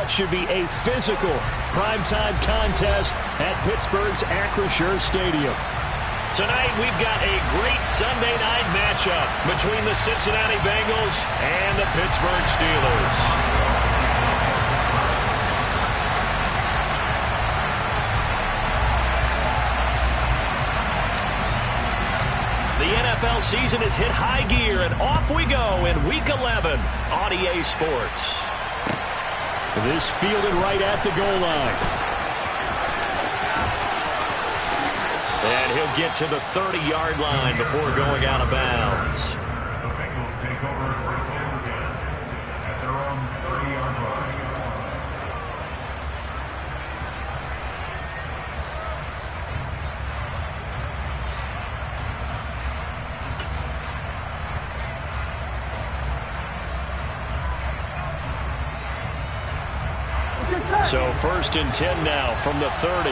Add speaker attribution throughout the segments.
Speaker 1: what should be a physical primetime contest at Pittsburgh's Acrisure Stadium.
Speaker 2: Tonight, we've got a great Sunday night matchup between the Cincinnati Bengals and the Pittsburgh Steelers. The NFL season has hit high gear, and off we go in Week 11 on EA Sports.
Speaker 1: This fielded right at the goal line.
Speaker 2: And he'll get to the 30-yard line before going out of bounds.
Speaker 3: The Bengals take over first and 10 at their own 30-yard line.
Speaker 2: So first and 10 now from the 30.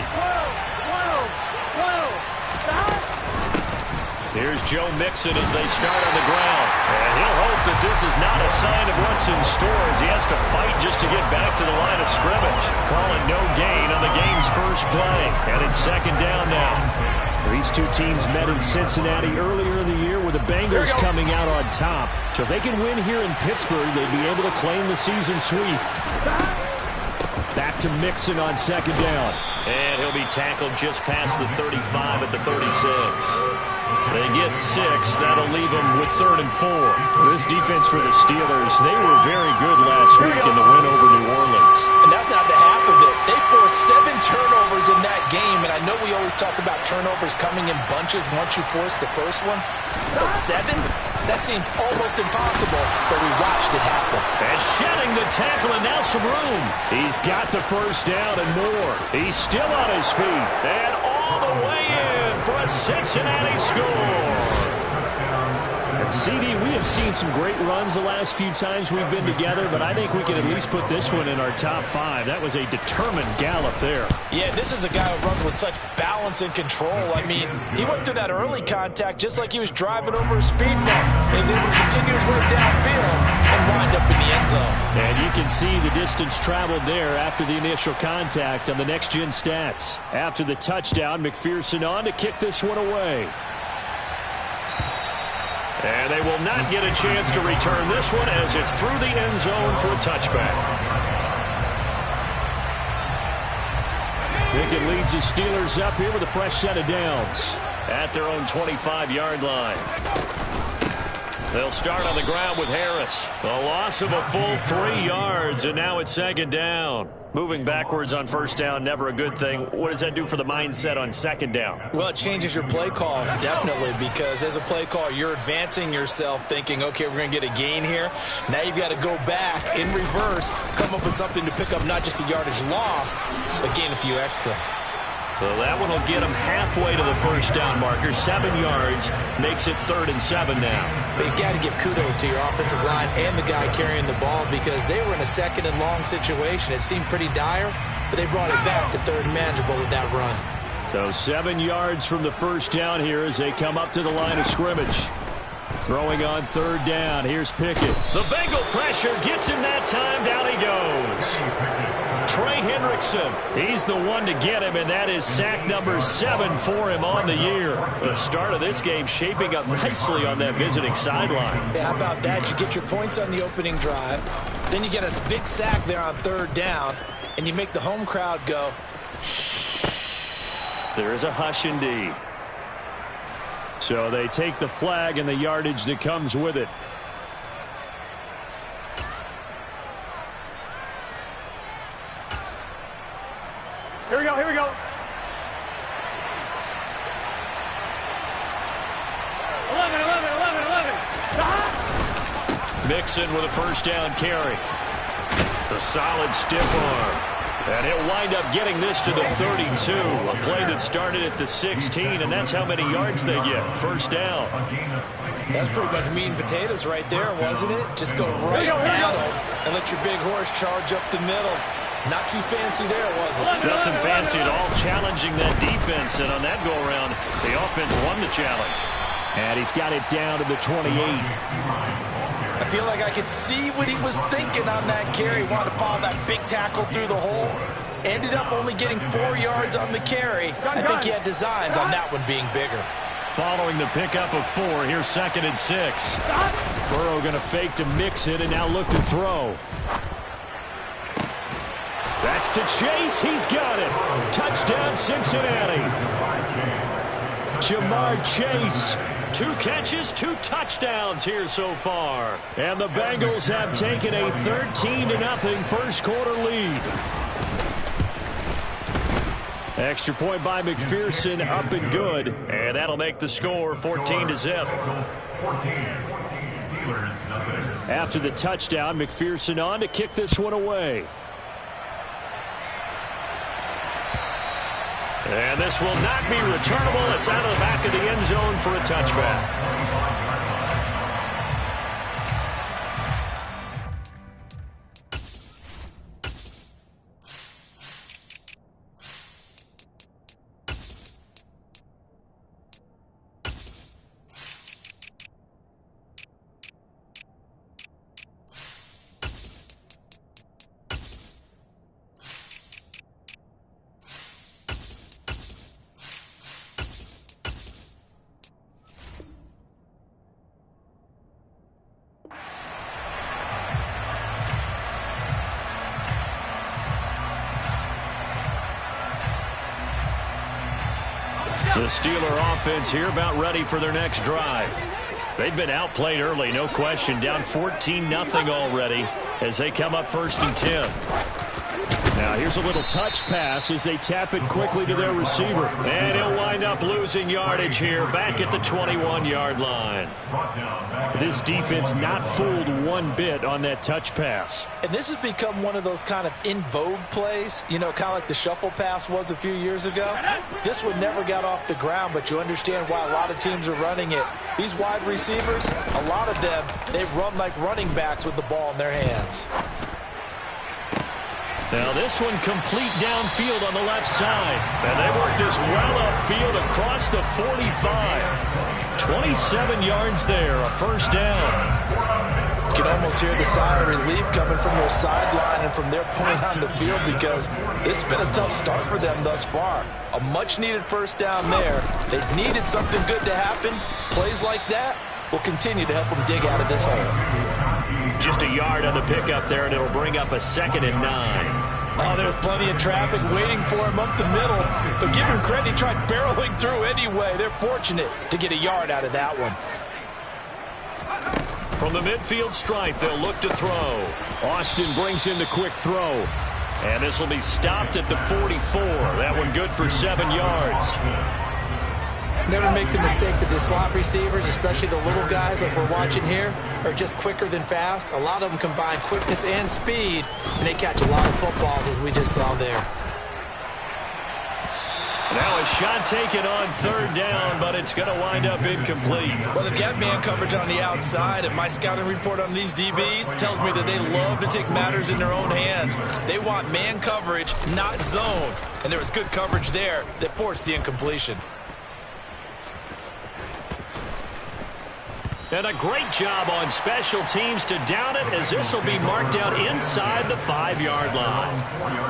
Speaker 2: Here's Joe Mixon as they start on the ground. And he'll hope that this is not a sign of what's in store as he has to fight just to get back to the line of scrimmage. Calling no gain on the game's first play. And it's second down now.
Speaker 1: These two teams met in Cincinnati earlier in the year with the Bengals coming out on top. So if they can win here in Pittsburgh, they'd be able to claim the season sweep. Back to Mixon on second down.
Speaker 2: And he'll be tackled just past the 35 at the 36. They get 6. That'll leave them with 3rd and 4.
Speaker 1: This defense for the Steelers, they were very good last week in the win over New Orleans.
Speaker 4: And that's not the half of it. They forced 7 turnovers in that game, and I know we always talk about turnovers coming in bunches once you force the first one. But 7? That seems almost impossible, but we watched it happen.
Speaker 2: And shedding the tackle, and now some room.
Speaker 1: He's got the first down and more. He's still on his feet.
Speaker 2: And all the way in for a Cincinnati score.
Speaker 1: And CD, we have seen some great runs the last few times we've been together, but I think we can at least put this one in our top 5. That was a determined gallop there.
Speaker 4: Yeah, this is a guy who runs with such balance and control. I mean, he went through that early contact just like he was driving over a speed bump. He was able to continue his way downfield and wind up in the end zone.
Speaker 1: And you can see the distance traveled there after the initial contact on the next-gen stats. After the touchdown, McPherson on to kick this one away.
Speaker 2: And they will not get a chance to return this one as it's through the end zone for a touchback.
Speaker 1: Pickett leads the Steelers up here with a fresh set of downs.
Speaker 2: At their own 25-yard line. They'll start on the ground with Harris. A loss of a full 3 yards, and now it's second down. Moving backwards on first down, never a good thing. What does that do for the mindset on second down?
Speaker 4: Well, it changes your play call, definitely, because as a play call, you're advancing yourself thinking, okay, we're going to get a gain here. Now you've got to go back in reverse, come up with something to pick up not just the yardage lost, but gain a few extra.
Speaker 2: So that one will get them halfway to the first down marker. 7 yards makes it 3rd and 7 now.
Speaker 4: But you got to give kudos to your offensive line and the guy carrying the ball because they were in a 2nd and long situation. It seemed pretty dire, but they brought it back to 3rd and manageable with that run.
Speaker 1: So 7 yards from the first down here as they come up to the line of scrimmage. Throwing on 3rd down. Here's Pickett.
Speaker 2: The Bengal pressure gets him that time. Down he goes. Trey Hendrickson.
Speaker 1: He's the one to get him, and that is sack number 7 for him on the year.
Speaker 2: The start of this game shaping up nicely on that visiting sideline.
Speaker 4: Yeah, how about that? You get your points on the opening drive. Then you get a big sack there on 3rd down, and you make the home crowd go.
Speaker 2: There is a hush indeed.
Speaker 1: So they take the flag and the yardage that comes with it.
Speaker 5: Here we go, here we go. 11.
Speaker 2: Mixon with a first down carry. The solid stiff arm. And he'll wind up getting this to the 32. A play that started at the 16, and that's how many yards they get. First down.
Speaker 4: That's pretty much meat and potatoes right there, wasn't it? Just go right at them and let your big horse charge up the middle. Not too fancy there, was it?
Speaker 2: Nothing fancy at all, challenging that defense. And on that go-around, the offense won the challenge.
Speaker 1: And he's got it down to the 28.
Speaker 4: I feel like I could see what he was thinking on that carry. Wanted to follow that big tackle through the hole. Ended up only getting 4 yards on the carry. I think he had designs on that one being bigger.
Speaker 2: Following the pickup of 4, here's 2nd and 6.
Speaker 1: Burrow going to fake to mix it and now look to throw. That's to Chase. He's got it. Touchdown, Cincinnati. Jamar Chase.
Speaker 2: 2 catches, 2 touchdowns here so far.
Speaker 1: And the Bengals have taken a 13-0 first quarter lead. Extra point by McPherson, up and good.
Speaker 2: And that'll make the score 14-0.
Speaker 1: After the touchdown, McPherson on to kick this one away.
Speaker 2: And this will not be returnable. It's out of the back of the end zone for a touchback. The Steeler offense here about ready for their next drive. They've been outplayed early, no question. Down 14-0 already as they come up 1st and 10.
Speaker 1: Now here's a little touch pass as they tap it quickly to their receiver.
Speaker 2: And he'll wind up losing yardage here back at the 21-yard line.
Speaker 1: This defense not fooled one bit on that touch pass.
Speaker 4: And this has become one of those kind of in vogue plays, you know, kind of like the shuffle pass was a few years ago. This one never got off the ground, but you understand why a lot of teams are running it. These wide receivers, a lot of them, they run like running backs with the ball in their hands.
Speaker 2: Now this one complete downfield on the left side. And they work this well upfield across the 45. 27 yards there, a first down.
Speaker 4: You can almost hear the sigh of relief coming from their sideline and from their point on the field because this has been a tough start for them thus far. A much-needed first down there. They've needed something good to happen. Plays like that will continue to help them dig out of this hole.
Speaker 2: Just a yard on the pickup there, and it'll bring up a 2nd and 9.
Speaker 4: Oh, there's plenty of traffic waiting for him up the middle. But give him credit, he tried barreling through anyway. They're fortunate to get a yard out of that one.
Speaker 2: From the midfield stripe, they'll look to throw.
Speaker 1: Austin brings in the quick throw.
Speaker 2: And this will be stopped at the 44. That one good for 7 yards.
Speaker 4: Never make the mistake that the slot receivers, especially the little guys like we're watching here, are just quicker than fast. A lot of them combine quickness and speed, and they catch a lot of footballs, as we just saw there.
Speaker 2: Now a shot taken on 3rd down, but it's going to wind up incomplete.
Speaker 4: Well, they've got man coverage on the outside, and my scouting report on these DBs tells me that they love to take matters in their own hands. They want man coverage, not zone. And there was good coverage there that forced the incompletion.
Speaker 2: And a great job on special teams to down it, as this will be marked out inside the 5-yard line.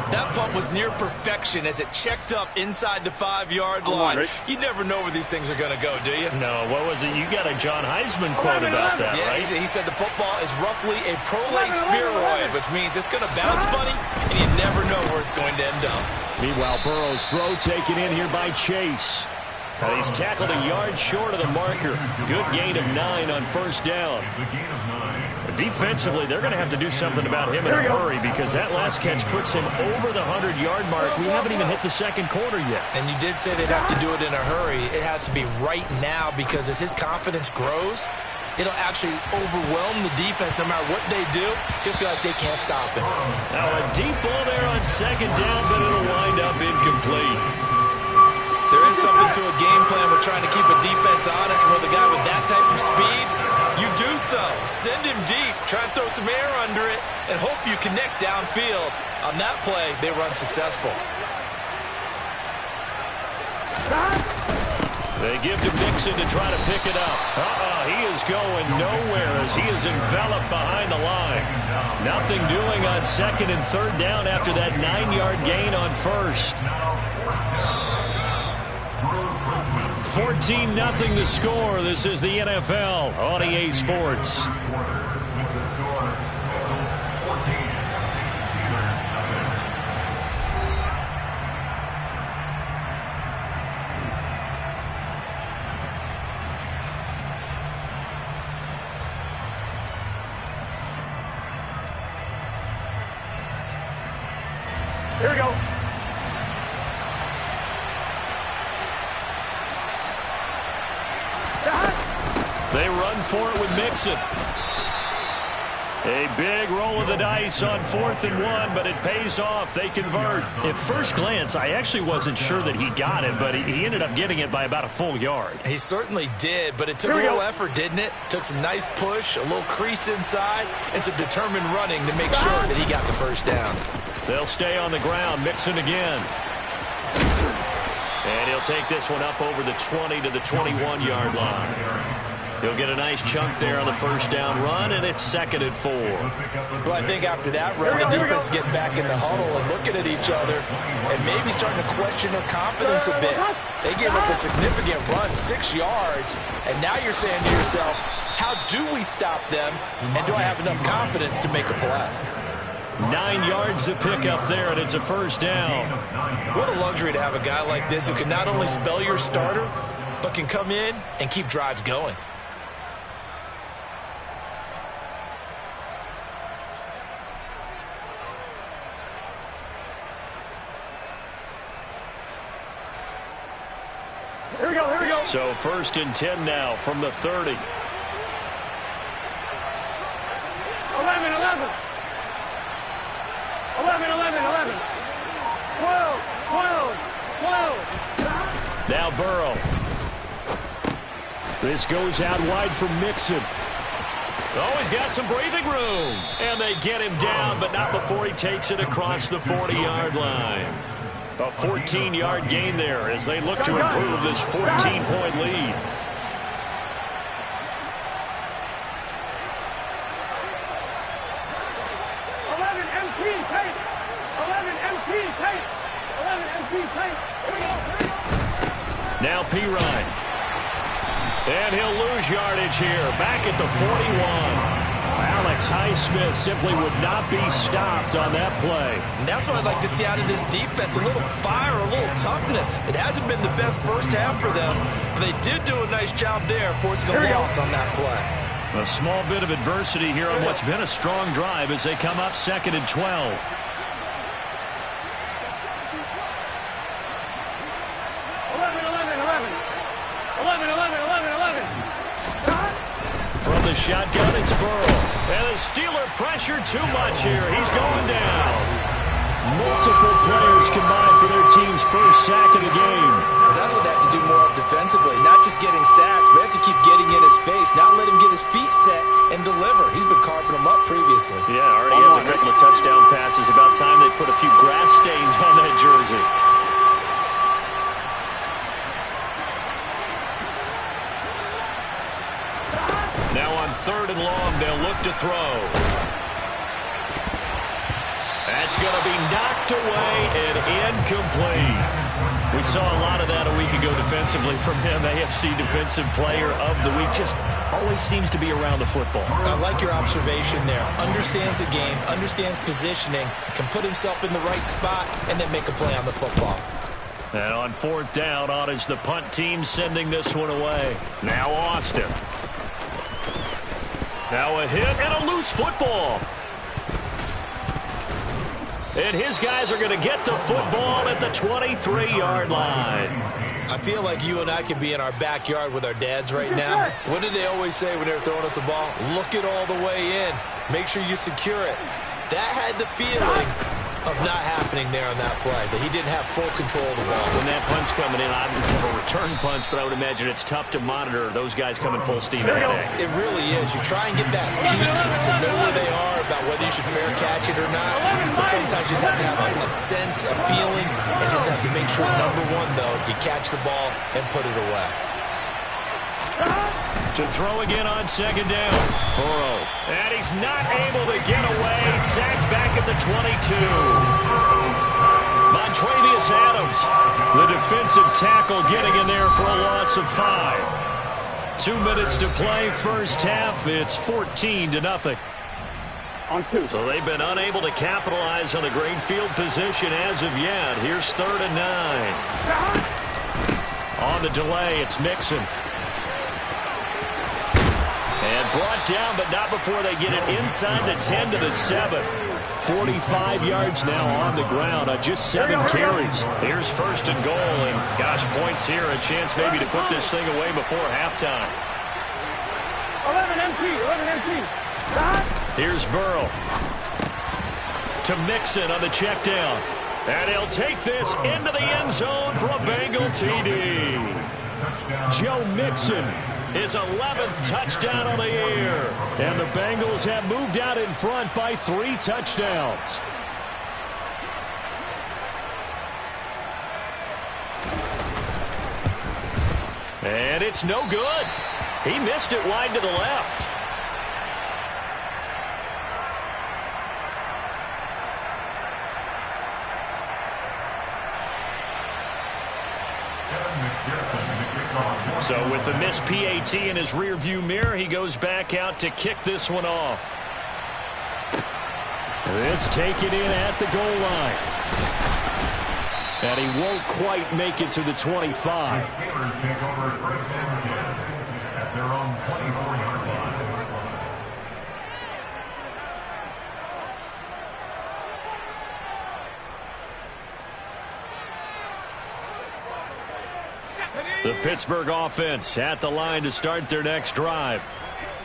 Speaker 4: That punt was near perfection as it checked up inside the 5-yard line. You never know where these things are going to go, do you?
Speaker 2: No, what was it? You got a John Heisman quote about that,
Speaker 4: yeah,
Speaker 2: right?
Speaker 4: He said the football is roughly a prolate spheroid, which means it's going to bounce funny, and you never know where it's going to end up.
Speaker 1: Meanwhile, Burrow's throw taken in here by Chase.
Speaker 2: He's tackled a yard short of the marker. Good gain of 9 on 1st down. Defensively, they're going to have to do something about him in a hurry because that last catch puts him over the 100-yard mark. We haven't even hit the 2nd quarter yet.
Speaker 4: And you did say they'd have to do it in a hurry. It has to be right now because as his confidence grows, it'll actually overwhelm the defense. No matter what they do, he'll feel like they can't stop him.
Speaker 2: Now a deep ball there on 2nd down, but it'll wind up incomplete.
Speaker 4: There is something to a game plan with trying to keep a defense honest. With a guy with that type of speed, you do so. Send him deep, try and throw some air under it, and hope you connect downfield. On that play, they were unsuccessful.
Speaker 2: They give to Mixon to try to pick it up. He is going nowhere as he is enveloped behind the line. Nothing doing on second and third down after that 9-yard gain on first. 14-0 the score. This is the NFL on EA Sports.
Speaker 5: Here we go.
Speaker 2: They run for it with Mixon. A big roll of the dice on 4th and 1, but it pays off. They convert.
Speaker 1: At first glance, I actually wasn't sure that he got it, but he ended up getting it by about a full yard.
Speaker 4: He certainly did, but it took a little effort, didn't it? Took some nice push, a little crease inside, and some determined running to make sure that he got the first down.
Speaker 2: They'll stay on the ground. Mixon again. And he'll take this one up over the 20 to the 21-yard line. He'll get a nice chunk there on the first down run, and it's 2nd and 4.
Speaker 4: Well, I think after that run, the defense getting back in the huddle and looking at each other and maybe starting to question their confidence a bit. They gave up a significant run, 6 yards, and now you're saying to yourself, how do we stop them, and do I have enough confidence to make a play?
Speaker 2: 9 yards to pick up there, and it's a first down.
Speaker 4: What a luxury to have a guy like this who can not only spell your starter, but can come in and keep drives going.
Speaker 5: Here we go, here we go.
Speaker 2: So 1st and 10 now from the 30.
Speaker 5: 11, 11. 11, 11, 11. 12, 12, 12.
Speaker 2: Now Burrow.
Speaker 1: This goes out wide for Mixon.
Speaker 2: Oh, he's got some breathing room. And they get him down, but not before he takes it across the 40-yard line. A 14-yard gain there as they look to improve this 14-point lead. Now Pirine. And he'll lose yardage here. Back at the 41.
Speaker 1: Alex Highsmith simply would not be stopped on that play.
Speaker 4: And that's what I'd like to see out of this defense. A little fire, a little toughness. It hasn't been the best first half for them, but they did do a nice job there forcing a loss on that play.
Speaker 2: A small bit of adversity here on what's been a strong drive as they come up 2nd and 12. From the shotgun, it's Burrow. And the Steeler pressure too much here. He's going down.
Speaker 1: Multiple players combined for their team's first sack of the game.
Speaker 4: Well, that's what they have to do more of defensively. Not just getting sacks, but they have to keep getting in his face. Not let him get his feet set and deliver. He's been carving them up previously.
Speaker 2: Yeah, already has a couple of touchdown passes. About time they put a few grass stains on that jersey. Now on 3rd and long, they'll look to throw. That's going to be knocked away and incomplete. We saw a lot of that a week ago defensively from him. AFC Defensive Player of the Week. Just always seems to be around the football.
Speaker 4: I like your observation there. Understands the game, understands positioning, can put himself in the right spot, and then make a play on the football.
Speaker 2: And on 4th down, on is the punt team sending this one away. Now Austin. Now a hit and a loose football. And his guys are going to get the football at the 23-yard line.
Speaker 4: I feel like you and I could be in our backyard with our dads right now. What did they always say when they were throwing us the ball? Look it all the way in. Make sure you secure it. That had the feeling of not happening there on that play, that he didn't have full control of the ball.
Speaker 2: When that punt's coming in, I would never return punts, but I would imagine it's tough to monitor those guys coming full steam ahead.
Speaker 4: It really is. You try and get that peek to know where they are, about whether you should fair catch it or not, but sometimes you just have to have a sense, a feeling, and just have to make sure, number one, though, you catch the ball and put it away.
Speaker 2: To throw again on second down. Burrow. And he's not able to get away. Sacked back at the 22. Montravius Adams, the defensive tackle, getting in there for a loss of 5. 2 minutes to play, first half. It's 14-0.
Speaker 5: On 2.
Speaker 2: So they've been unable to capitalize on the great field position as of yet. Here's 3rd and 9. On the delay, it's Mixon. And brought down, but not before they get it inside the 10 to the 7. 45 yards now on the ground on just 7 carries. Here's 1st and goal, and gosh, points here. A chance maybe to put this thing away before halftime.
Speaker 5: 11 empty.
Speaker 2: Here's Burrow. To Mixon on the check down. And he'll take this into the end zone for a Bengal TD.
Speaker 1: Joe Mixon,
Speaker 2: His 11th touchdown on the year.
Speaker 1: and the Bengals have moved out in front by 3 touchdowns.
Speaker 2: And it's no good. He missed it wide to the left. So with the missed PAT in his rearview mirror, he goes back out to kick this one off.
Speaker 1: This taken in at the goal line. And he won't quite make it to the 25.
Speaker 3: Steelers take over 1st and 10 at their own 24-yard line.
Speaker 2: The Pittsburgh offense at the line to start their next drive.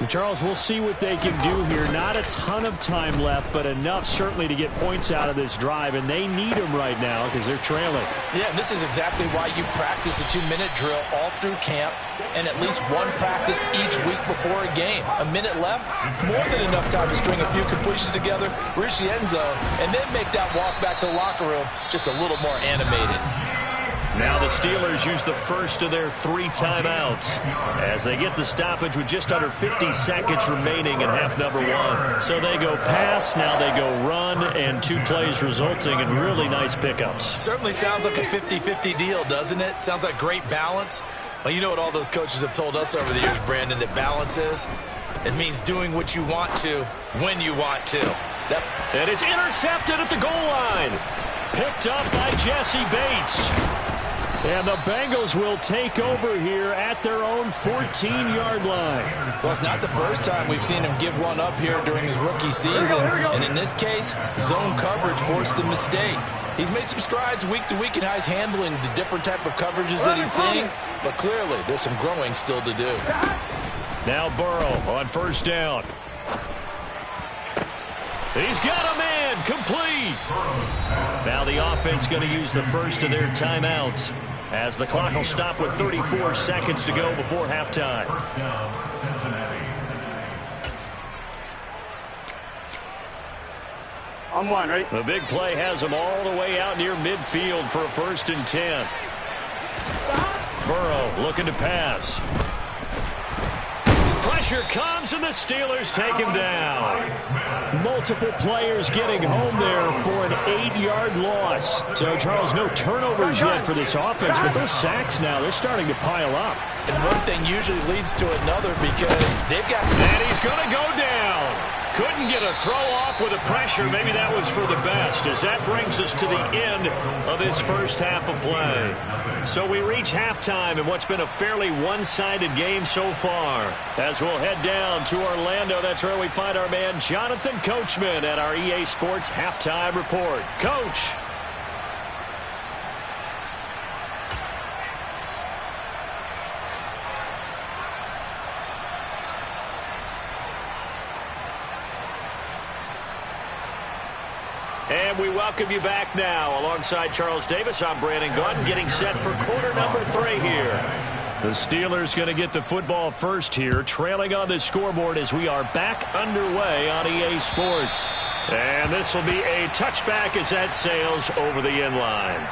Speaker 1: Charles, we'll see what they can do here. Not a ton of time left, but enough certainly to get points out of this drive, and they need them right now because they're trailing.
Speaker 4: Yeah, and this is exactly why you practice a 2-minute drill all through camp and at least one practice each week before a game. A minute left, more than enough time to string a few completions together, reach the end zone, and then make that walk back to the locker room just a little more animated.
Speaker 2: Now the Steelers use the first of their 3 timeouts as they get the stoppage with just under 50 seconds remaining in half number 1. So they go pass, now they go run, and 2 plays resulting in really nice pickups.
Speaker 4: Certainly sounds like a 50-50 deal, doesn't it? Sounds like great balance. Well, you know what all those coaches have told us over the years, Brandon, that balance is? It means doing what you want to when you want to. Yep.
Speaker 2: And it's intercepted at the goal line. Picked up by Jesse Bates.
Speaker 1: And the Bengals will take over here at their own 14-yard line.
Speaker 4: Well, it's not the first time we've seen him give one up here during his rookie season. And in this case, zone coverage forced the mistake. He's made some strides week to week in how he's handling the different type of coverages that he's seeing. But clearly, there's some growing still to do.
Speaker 2: Now Burrow on first down. He's got a man complete. Now the offense going to use the first of their timeouts as the clock will stop with 34 seconds to go before halftime.
Speaker 5: On 1, right?
Speaker 2: The big play has them all the way out near midfield for a 1st and 10. Burrow looking to pass. Pressure comes and the Steelers take him down.
Speaker 1: Multiple players getting home there for an 8-yard loss. So, Charles, no turnovers yet for this offense, but those sacks now, they're starting to pile up.
Speaker 4: And one thing usually leads to another because they've got...
Speaker 2: And he's going to go down. Couldn't get a throw off with the pressure. Maybe that was for the best, as that brings us to the end of this first half of play. So we reach halftime in what's been a fairly one-sided game so far. As we'll head down to Orlando, that's where we find our man Jonathan Coachman at our EA Sports Halftime Report. Coach. And we welcome you back now. Alongside Charles Davis, I'm Brandon Gordon, getting set for quarter number 3 here. The Steelers going to get the football first here, trailing on the scoreboard as we are back underway on EA Sports. And this will be a touchback as that sails over the end line.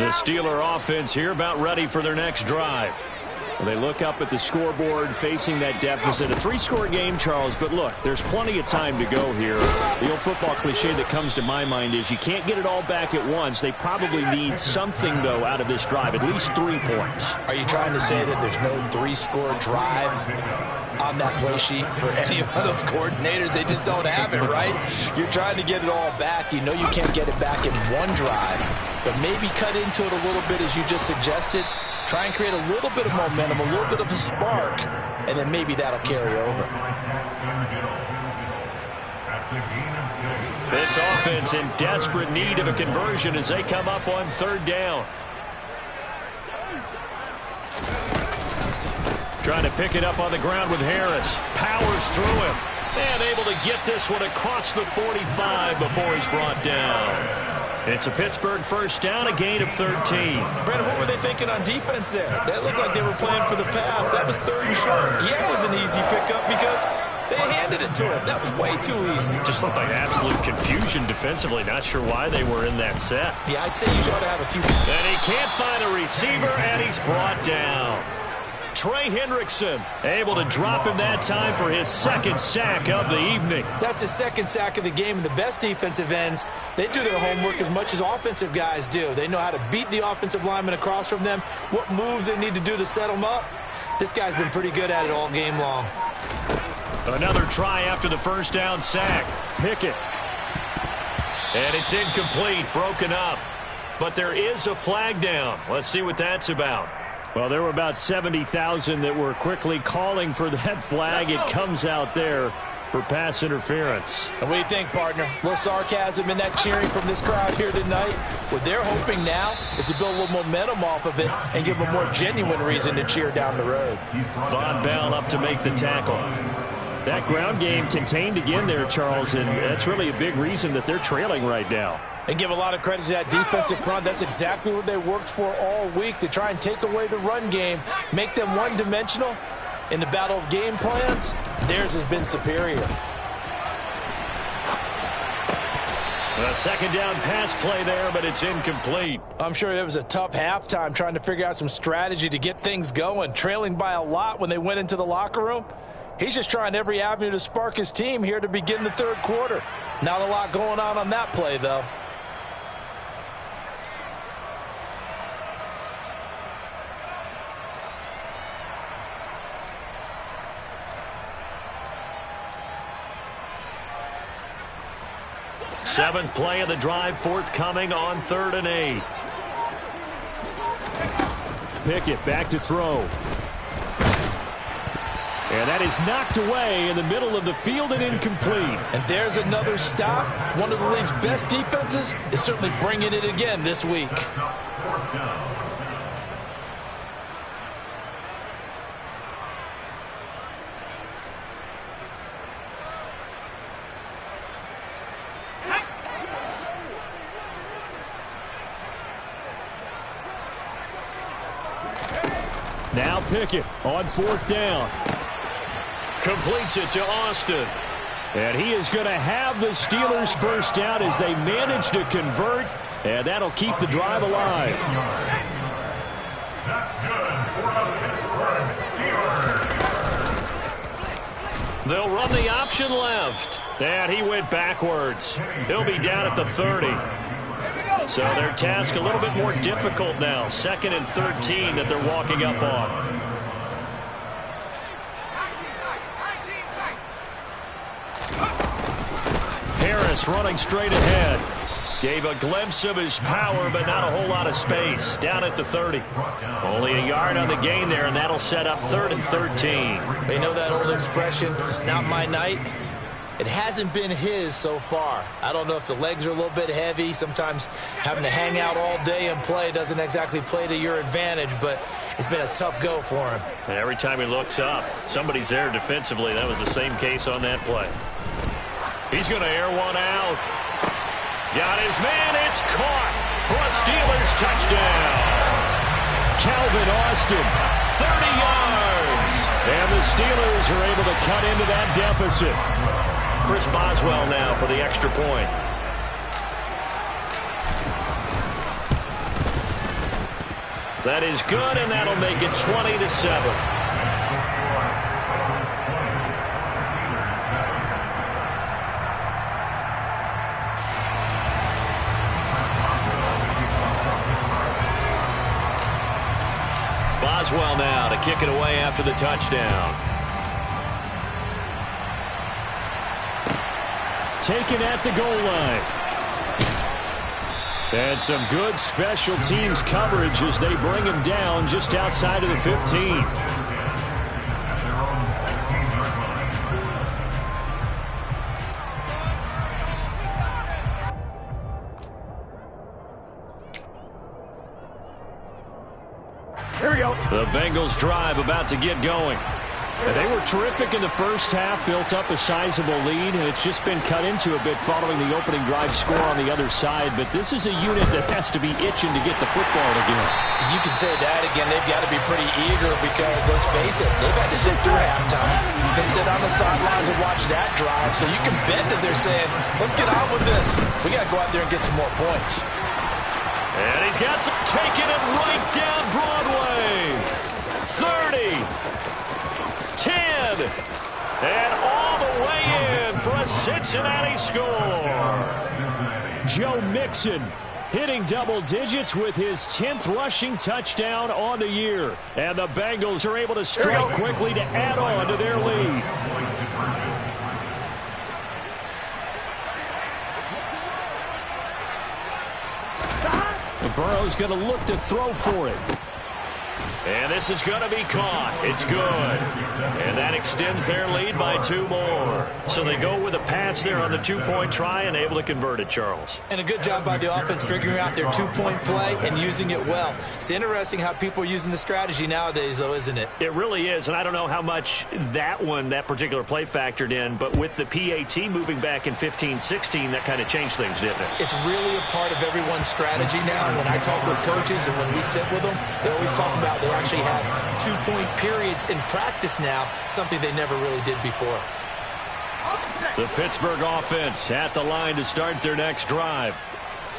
Speaker 2: The Steeler offense here about ready for their next drive.
Speaker 1: Well, they look up at the scoreboard facing that deficit. A 3-score game, Charles, but look, there's plenty of time to go here. The old football cliche that comes to my mind is you can't get it all back at once. They probably need something, though, out of this drive, at least 3 points.
Speaker 4: Are you trying to say that there's no 3-score drive on that play sheet for any of those coordinators? They just don't have it, right? You're trying to get it all back. You know you can't get it back in one drive, but maybe cut into it a little bit as you just suggested. Try and create a little bit of momentum, a little bit of a spark, and then maybe that'll carry over.
Speaker 2: This offense in desperate need of a conversion as they come up on 3rd down. Trying to pick it up on the ground with Harris. Powers through him. And able to get this one across the 45 before he's brought down. It's a Pittsburgh first down, a gain of 13.
Speaker 4: Brandon, what were they thinking on defense there? That looked like they were playing for the pass. That was 3rd and short. Yeah, it was an easy pickup because they handed it to him. That was way too easy.
Speaker 2: Just looked like absolute confusion defensively. Not sure why they were in that set.
Speaker 4: Yeah, I'd say you ought to have a few.
Speaker 2: And he can't find a receiver, and he's brought down. Trey Hendrickson able to drop him that time for his 2nd sack of the evening.
Speaker 4: That's his 2nd sack of the game, and the best defensive ends, they do their homework as much as offensive guys do. They know how to beat the offensive lineman across from them, what moves they need to do to set them up. This guy's been pretty good at it all game long.
Speaker 2: Another try after the first down sack. Pickett. And it's incomplete, broken up. But there is a flag down. Let's see what that's about.
Speaker 1: Well, there were about 70,000 that were quickly calling for that flag. It comes out there for pass interference.
Speaker 4: And what do you think, partner? A little sarcasm in that cheering from this crowd here tonight. What they're hoping now is to build a little momentum off of it and give them a more genuine reason to cheer down the road.
Speaker 2: Von Bell up to make the tackle.
Speaker 1: That ground game contained again there, Charles, and that's really a big reason that they're trailing right now.
Speaker 4: And give a lot of credit to that defensive front. That's exactly what they worked for all week, to try and take away the run game, make them one-dimensional. In the battle of game plans, theirs has been superior.
Speaker 2: A 2nd down pass play there, but it's incomplete.
Speaker 4: I'm sure it was a tough halftime trying to figure out some strategy to get things going, trailing by a lot when they went into the locker room. He's just trying every avenue to spark his team here to begin the 3rd quarter. Not a lot going on that play, though.
Speaker 2: Seventh play of the drive forthcoming on 3rd and 8.
Speaker 1: Pickett back to throw. And that is knocked away in the middle of the field and incomplete.
Speaker 4: And there's another stop. One of the league's best defenses is certainly bringing it again this week.
Speaker 1: Now Pickett on 4th down.
Speaker 2: Completes it to Austin.
Speaker 1: And he is going to have the Steelers first down as they manage to convert. And that'll keep the drive alive.
Speaker 3: That's good for the Pittsburgh Steelers.
Speaker 2: They'll run the option left. And he went backwards. He'll be down at the 30. So their task a little bit more difficult now. 2nd and 13 that they're walking up on. Harris running straight ahead. Gave a glimpse of his power, but not a whole lot of space. Down at the 30. Only a yard on the gain there, and that'll set up 3rd and 13.
Speaker 4: They know that old expression, it's not my night. It hasn't been his so far. I don't know if the legs are a little bit heavy. Sometimes having to hang out all day and play doesn't exactly play to your advantage, but it's been a tough go for him.
Speaker 2: And every time he looks up, somebody's there defensively. That was the same case on that play. He's going to air one out. Got his man. It's caught for a Steelers touchdown.
Speaker 1: Calvin Austin,
Speaker 2: 30 yards.
Speaker 1: And the Steelers are able to cut into that deficit.
Speaker 2: Chris Boswell now for the extra point. That is good, and that'll make it 20-7. Boswell now to kick it away after the touchdown.
Speaker 1: Taken at the goal line. And some good special teams coverage as they bring him down just outside of the 15.
Speaker 5: Here we go.
Speaker 2: The Bengals drive about to get going.
Speaker 1: And they were terrific in the first half, built up a sizable lead, and it's just been cut into a bit following the opening drive score on the other side. But this is a unit that has to be itching to get the football again.
Speaker 4: You can say that again. They've got to be pretty eager because, let's face it, they've had to sit through halftime. They sit on the sidelines and watch that drive. So you can bet that they're saying, let's get on with this. We got to go out there and get some more points.
Speaker 2: And he's got some taking it right down Broadway. 30. 10, and all the way in for a Cincinnati score.
Speaker 1: Joe Mixon hitting double digits with his 10th rushing touchdown on the year. And the Bengals are able to strike quickly to add on to their lead. And Burrow's going to look to throw for it.
Speaker 2: And this is going to be caught. It's good. And that extends their lead by 2 more. So they go with a pass there on the 2-point try and able to convert it, Charles.
Speaker 4: And a good job by the offense figuring out their 2-point play and using it well. It's interesting how people are using the strategy nowadays, though, isn't it?
Speaker 2: It really is, and I don't know how much that particular play factored in, but with the PAT moving back in 15-16, that kind of changed things, didn't it?
Speaker 4: It's really a part of everyone's strategy now. When I talk with coaches and when we sit with them, they always talk about they actually have 2-point periods in practice now, something they never really did before.
Speaker 2: The Pittsburgh offense at the line to start their next drive.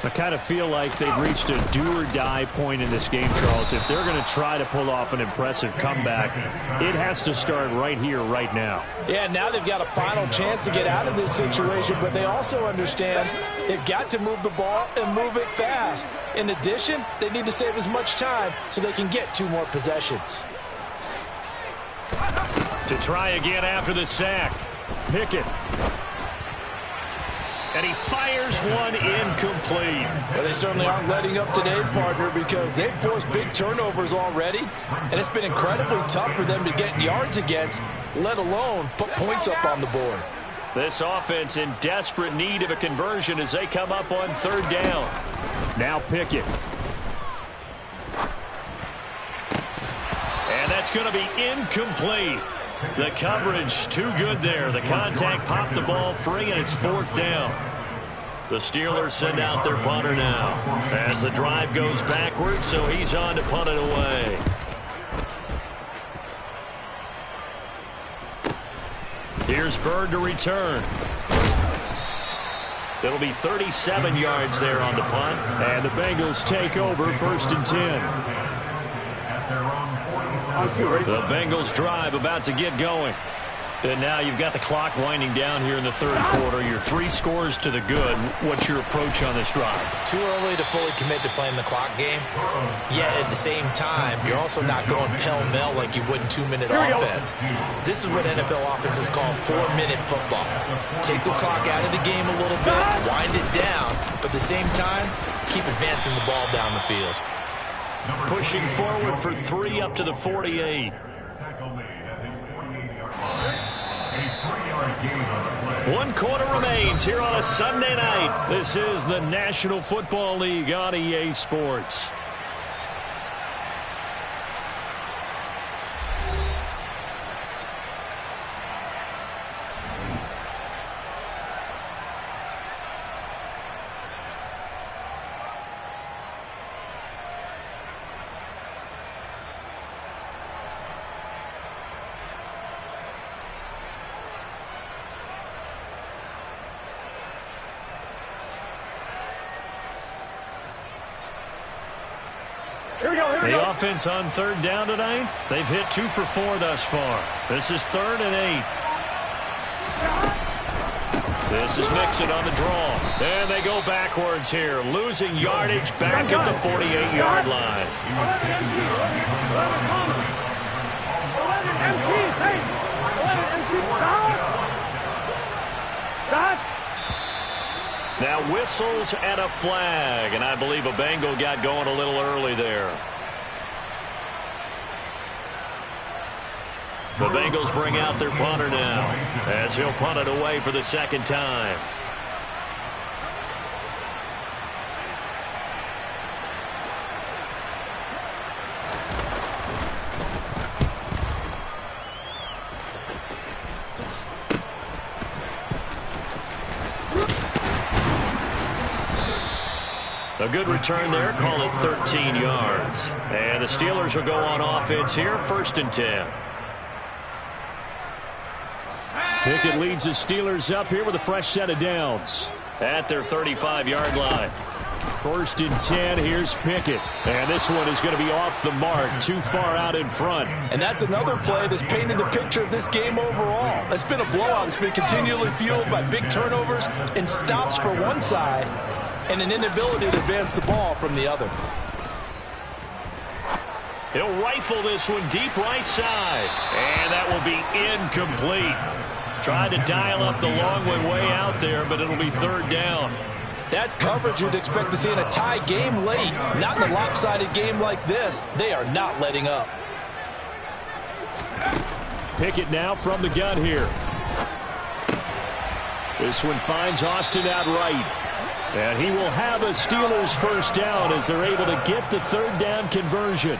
Speaker 1: I kind of feel like they've reached a do-or-die point in this game, Charles. If they're going to try to pull off an impressive comeback, it has to start right here, right now.
Speaker 4: Yeah, now they've got a final chance to get out of this situation, but they also understand they've got to move the ball and move it fast. In addition, they need to save as much time so they can get 2 more possessions.
Speaker 2: To try again after the sack.
Speaker 1: Pickett.
Speaker 2: And he fires one incomplete.
Speaker 4: Well, they certainly aren't letting up today, partner, because they've forced big turnovers already, and it's been incredibly tough for them to get yards against, let alone put points up on the board.
Speaker 2: This offense in desperate need of a conversion as they come up on 3rd down.
Speaker 1: Now Pickett.
Speaker 2: And that's going to be incomplete. The coverage too good there. The contact popped the ball free, and it's 4th down. The Steelers send out their punter now as the drive goes backwards, so he's on to punt it away. Here's Bird to return. It'll be 37 yards there on the punt.
Speaker 1: And the Bengals take over 1st and 10.
Speaker 2: The Bengals drive about to get going. And now you've got the clock winding down here in the 3rd quarter. You're 3 scores to the good. What's your approach on this drive?
Speaker 4: Too early to fully commit to playing the clock game. Yet at the same time, you're also not going pell-mell like you would in 2-minute offense. This is what NFL offenses call 4-minute football. Take the clock out of the game a little bit, wind it down, but at the same time, keep advancing the ball down the field.
Speaker 2: Pushing forward for 3 up to the 48. 1 quarter remains here on a Sunday night. This is the National Football League on EA Sports. The offense on third down tonight, they've hit 2 for 4 thus far. This is 3rd and 8. This is Mixon on the draw. And they go backwards here, losing yardage back at the 48-yard line. Now whistles and a flag, and I believe a Bengal got going a little early there. The Bengals bring out their punter now as he'll punt it away for the 2nd time. A good return there, call it 13 yards. And the Steelers will go on offense here, 1st and 10.
Speaker 1: Pickett leads the Steelers up here with a fresh set of downs.
Speaker 2: At their 35-yard line.
Speaker 1: 1st and 10, here's Pickett. And this one is going to be off the mark, too far out in front.
Speaker 4: And that's another play that's painted the picture of this game overall. It's been a blowout. It's been continually fueled by big turnovers and stops for one side and an inability to advance the ball from the other.
Speaker 2: He'll rifle this one deep right side. And that will be incomplete. Tried to dial up the long way out there, but it'll be 3rd down.
Speaker 4: That's coverage you'd expect to see in a tie game late. Not in a lopsided game like this. They are not letting up.
Speaker 1: Pickett now from the gun here. This one finds Austin out right. And he will have a Steelers 1st down as they're able to get the 3rd down conversion.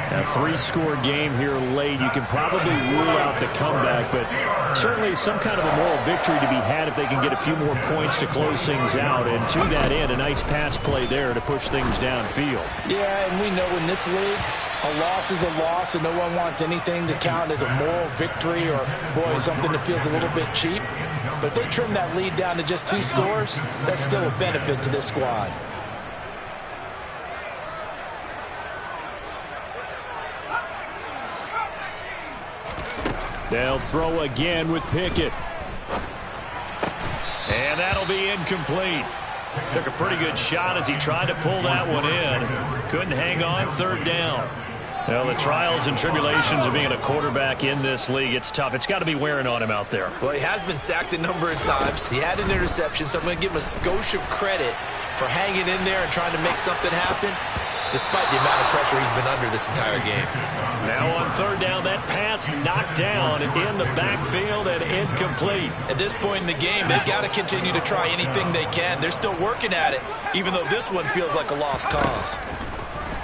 Speaker 1: A 3-score game here late. You can probably rule out the comeback, but certainly some kind of a moral victory to be had if they can get a few more points to close things out. And to that end, a nice pass play there to push things downfield.
Speaker 4: Yeah, and we know in this league, a loss is a loss, and no one wants anything to count as a moral victory or, boy, something that feels a little bit cheap. But if they trim that lead down to just 2 scores, that's still a benefit to this squad.
Speaker 1: They'll throw again with Pickett.
Speaker 2: And that'll be incomplete. Took a pretty good shot as he tried to pull that one in. Couldn't hang on, 3rd down. Well, the trials and tribulations of being a quarterback in this league, it's tough. It's got to be wearing on him out there.
Speaker 4: Well, he has been sacked a number of times. He had an interception, so I'm going to give him a skosh of credit for hanging in there and trying to make something happen, despite the amount of pressure he's been under this entire game.
Speaker 2: Now on 3rd down, that pass knocked down in the backfield and incomplete.
Speaker 4: At this point in the game, they've got to continue to try anything they can. They're still working at it, even though this one feels like a lost cause.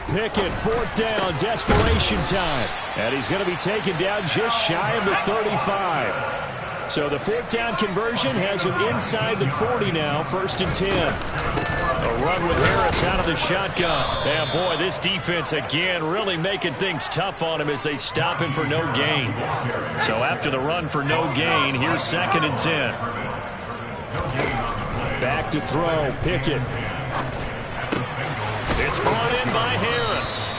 Speaker 1: Pickett, 4th down, desperation time. And he's going to be taken down just shy of the 35. So the 4th down conversion has him inside the 40 now, 1st and 10. A run with Harris out of the shotgun. And boy, this defense again really making things tough on him as they stop him for no gain. So after the run for no gain, here's 2nd and 10. Back to throw, Pickett.
Speaker 2: It's brought in by Harris.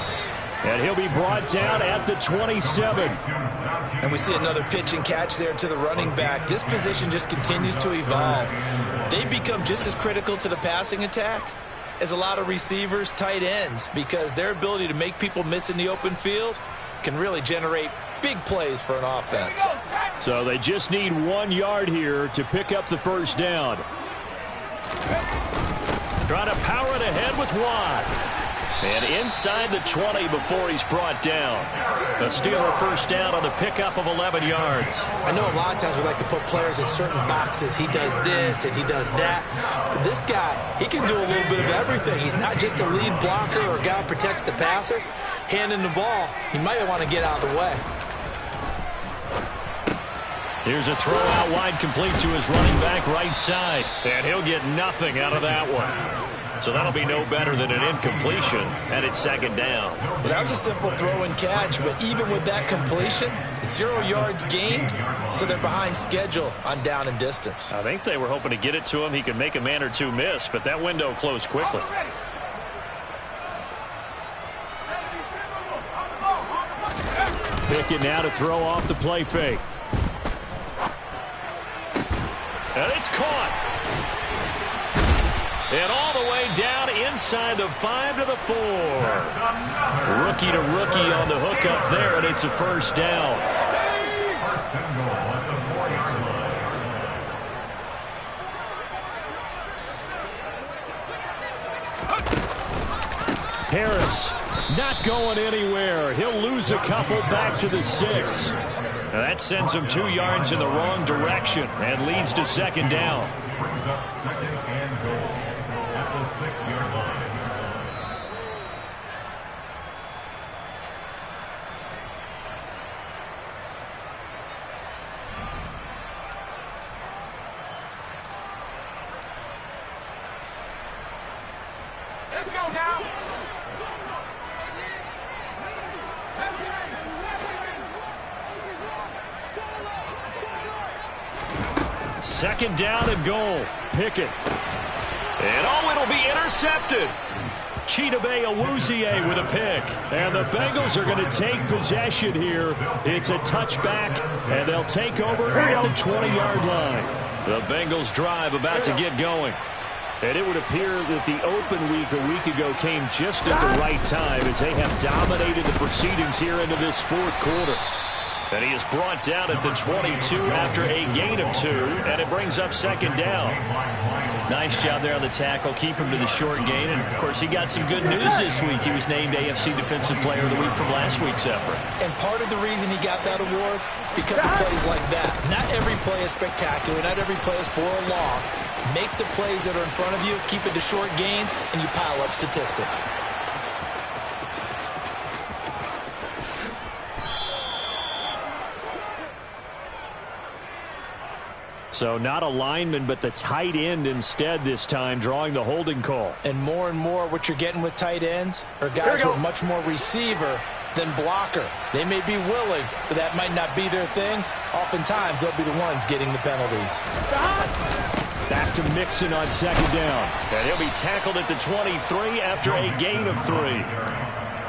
Speaker 1: And he'll be brought down at the 27.
Speaker 4: And we see another pitch and catch there to the running back. This position just continues to evolve. They become just as critical to the passing attack as a lot of receivers, tight ends, because their ability to make people miss in the open field can really generate big plays for an offense.
Speaker 1: So they just need 1 yard here to pick up the 1st down.
Speaker 2: Trying to power it ahead with Watt. And inside the 20 before he's brought down. A Steeler 1st down on the pickup of 11 yards.
Speaker 4: I know a lot of times we like to put players in certain boxes. He does this and he does that. But this guy, he can do a little bit of everything. He's not just a lead blocker or a guy who protects the passer. Handing the ball, he might want to get out of the way.
Speaker 2: Here's a throw out wide complete to his running back right side. And he'll get nothing out of that one. So that'll be no better than an incompletion, and it's 2nd down.
Speaker 4: Well, that was a simple throw and catch, but even with that completion, 0 yards gained, so they're behind schedule on down and distance.
Speaker 2: I think they were hoping to get it to him. He could make a man or two miss, but that window closed quickly.
Speaker 1: Pickett now to throw off the play fake.
Speaker 2: And it's caught. And all the way down inside the 5 to the 4. Rookie to rookie on the hook up there, and it's a first down.
Speaker 3: First and goal at the 4-yard line.
Speaker 1: Harris not going anywhere. He'll lose a couple back to the 6.
Speaker 2: Now that sends him 2 yards in the wrong direction and leads to second down.
Speaker 3: Brings up second and goal at the 6-yard line.
Speaker 5: Let's go now.
Speaker 2: Second down and goal.
Speaker 1: Pickett.
Speaker 2: And it'll be intercepted. Chidobe Awuzie with a pick.
Speaker 1: And the Bengals are going to take possession here. It's a touchback, and they'll take over at the 20-yard line.
Speaker 2: The Bengals drive about to get going.
Speaker 1: And it would appear that the open week a week ago came just at the right time as they have dominated the proceedings here into this fourth quarter.
Speaker 2: And he is brought down at the 22 after a gain of 2, and it brings up second down.
Speaker 6: Nice job there on the tackle. Keep him to the short gain. And, of course, he got some good news this week. He was named AFC Defensive Player of the Week from last week's effort.
Speaker 4: And part of the reason he got that award, because of plays like that. Not every play is spectacular. Not every play is for a loss. Make the plays that are in front of you, keep it to short gains, and you pile up statistics.
Speaker 1: So not a lineman, but the tight end instead this time, drawing the holding call.
Speaker 4: And more what you're getting with tight ends are guys who are much more receiver than blocker. They may be willing, but that might not be their thing. Oftentimes, they'll be the ones getting the penalties.
Speaker 1: Back to Mixon on second down.
Speaker 2: And he'll be tackled at the 23 after a gain of 3.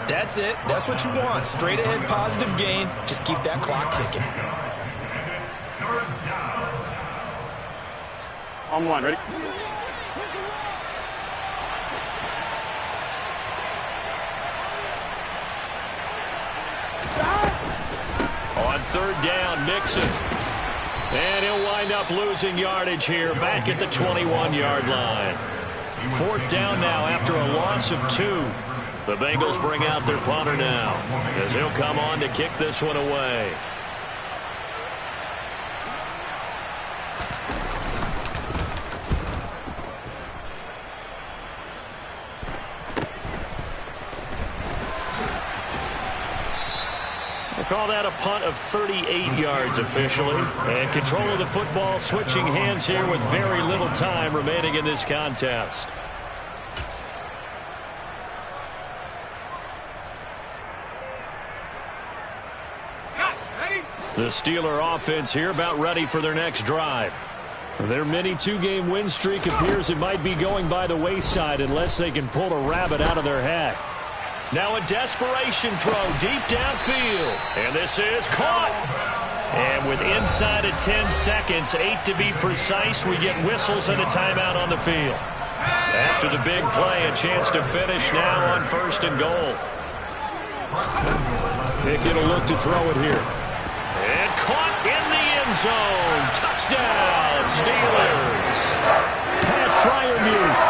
Speaker 4: That's it. That's what you want. Straight ahead positive gain. Just keep that clock ticking.
Speaker 5: On one, ready?
Speaker 2: On third down, Mixon. And he'll wind up losing yardage here back at the 21-yard line. Fourth down now after a loss of 2. The Bengals bring out their punter now as he'll come on to kick this one away. Call that a punt of 38 yards officially. And control of the football switching hands here with very little time remaining in this contest. The Steeler offense here about ready for their next drive.
Speaker 1: Their mini 2-game win streak appears it might be going by the wayside unless they can pull a rabbit out of their hat.
Speaker 2: Now a desperation throw deep downfield. And this is caught. And with inside of 10 seconds, 8 to be precise, we get whistles and a timeout on the field. After the big play, a chance to finish now on first and goal.
Speaker 1: Pickett will look to throw it here.
Speaker 2: And caught in the end zone. Touchdown, Steelers.
Speaker 1: Pat Fryermuth.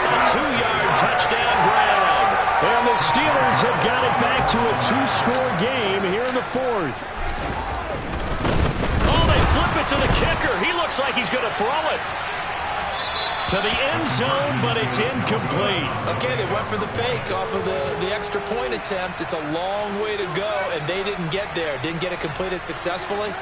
Speaker 2: A 2-yard touchdown grab.
Speaker 1: And the Steelers have got it back to a 2-score game here in the fourth.
Speaker 2: Oh, they flip it to the kicker. He looks like he's going to throw it to the end zone, but it's incomplete.
Speaker 4: Okay, they went for the fake off of the extra point attempt. It's a long way to go, and they didn't get there. Didn't get it completed successfully.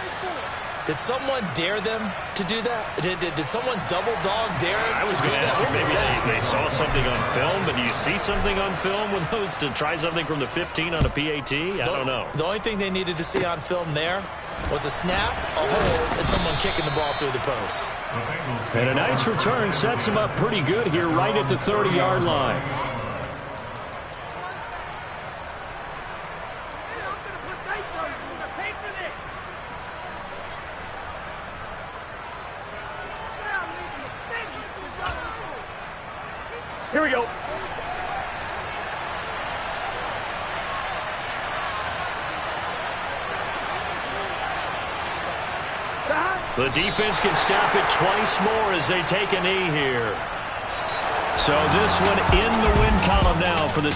Speaker 4: Did someone dare them to do that? Did someone double dog dare them
Speaker 2: I was
Speaker 4: to do
Speaker 2: going to
Speaker 4: that?
Speaker 2: ask you,
Speaker 4: What was
Speaker 2: maybe
Speaker 4: that?
Speaker 2: they saw something on film, but do you see something on film with those to try something from the 15 on a PAT? I don't know.
Speaker 4: The only thing they needed to see on film there was a snap, a hold, and someone kicking the ball through the post.
Speaker 1: And a nice return sets him up pretty good here right at the 30-yard line.
Speaker 5: Here we go.
Speaker 2: The defense can stop it twice more as they take a knee here.
Speaker 1: So this one in the win column now for the